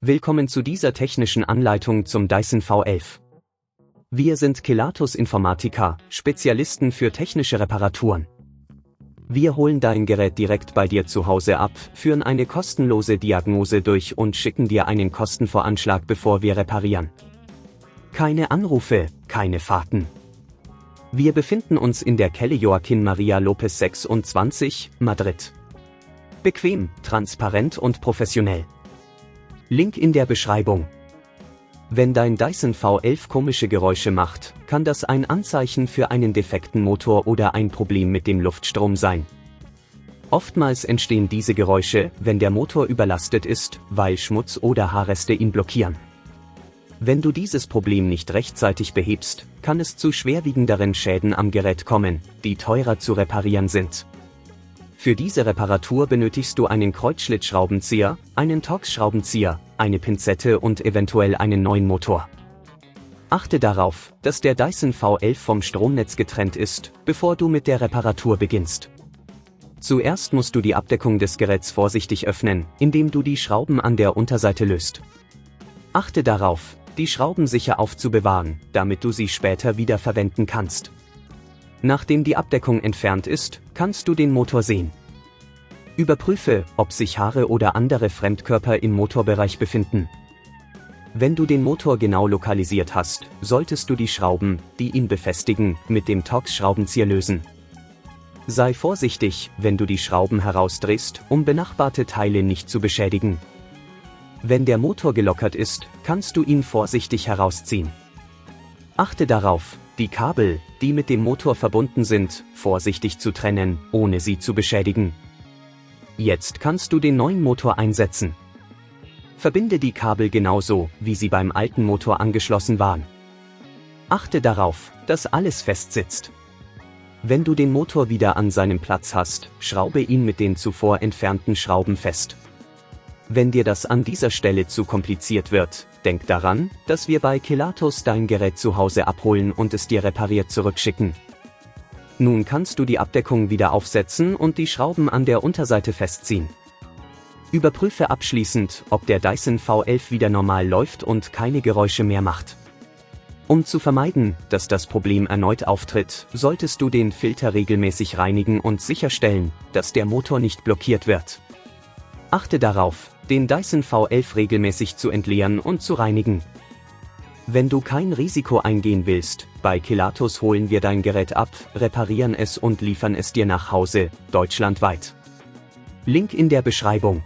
Willkommen zu dieser technischen Anleitung zum Dyson V11. Wir sind Kelatos Informática, Spezialisten für technische Reparaturen. Wir holen dein Gerät direkt bei dir zu Hause ab, führen eine kostenlose Diagnose durch und schicken dir einen Kostenvoranschlag, bevor wir reparieren. Keine Anrufe, keine Fahrten. Wir befinden uns in der Calle Joaquin Maria Lopez 26, Madrid. Bequem, transparent und professionell. Link in der Beschreibung. Wenn dein Dyson V11 komische Geräusche macht, kann das ein Anzeichen für einen defekten Motor oder ein Problem mit dem Luftstrom sein. Oftmals entstehen diese Geräusche, wenn der Motor überlastet ist, weil Schmutz oder Haarreste ihn blockieren. Wenn du dieses Problem nicht rechtzeitig behebst, kann es zu schwerwiegenderen Schäden am Gerät kommen, die teurer zu reparieren sind. Für diese Reparatur benötigst du einen Kreuzschlitzschraubenzieher, einen Torx-Schraubenzieher, eine Pinzette und eventuell einen neuen Motor. Achte darauf, dass der Dyson V11 vom Stromnetz getrennt ist, bevor du mit der Reparatur beginnst. Zuerst musst du die Abdeckung des Geräts vorsichtig öffnen, indem du die Schrauben an der Unterseite löst. Achte darauf, die Schrauben sicher aufzubewahren, damit du sie später wieder verwenden kannst. Nachdem die Abdeckung entfernt ist, kannst du den Motor sehen. Überprüfe, ob sich Haare oder andere Fremdkörper im Motorbereich befinden. Wenn du den Motor genau lokalisiert hast, solltest du die Schrauben, die ihn befestigen, mit dem Torx-Schraubenzieher lösen. Sei vorsichtig, wenn du die Schrauben herausdrehst, um benachbarte Teile nicht zu beschädigen. Wenn der Motor gelockert ist, kannst du ihn vorsichtig herausziehen. Achte darauf, die Kabel, die mit dem Motor verbunden sind, vorsichtig zu trennen, ohne sie zu beschädigen. Jetzt kannst du den neuen Motor einsetzen. Verbinde die Kabel genauso, wie sie beim alten Motor angeschlossen waren. Achte darauf, dass alles fest sitzt. Wenn du den Motor wieder an seinem Platz hast, schraube ihn mit den zuvor entfernten Schrauben fest. Wenn dir das an dieser Stelle zu kompliziert wird, denk daran, dass wir bei Kelatos dein Gerät zu Hause abholen und es dir repariert zurückschicken. Nun kannst du die Abdeckung wieder aufsetzen und die Schrauben an der Unterseite festziehen. Überprüfe abschließend, ob der Dyson V11 wieder normal läuft und keine Geräusche mehr macht. Um zu vermeiden, dass das Problem erneut auftritt, solltest du den Filter regelmäßig reinigen und sicherstellen, dass der Motor nicht blockiert wird. Achte darauf, den Dyson V11 regelmäßig zu entleeren und zu reinigen. Wenn du kein Risiko eingehen willst, bei Kelatos holen wir dein Gerät ab, reparieren es und liefern es dir nach Hause, deutschlandweit. Link in der Beschreibung.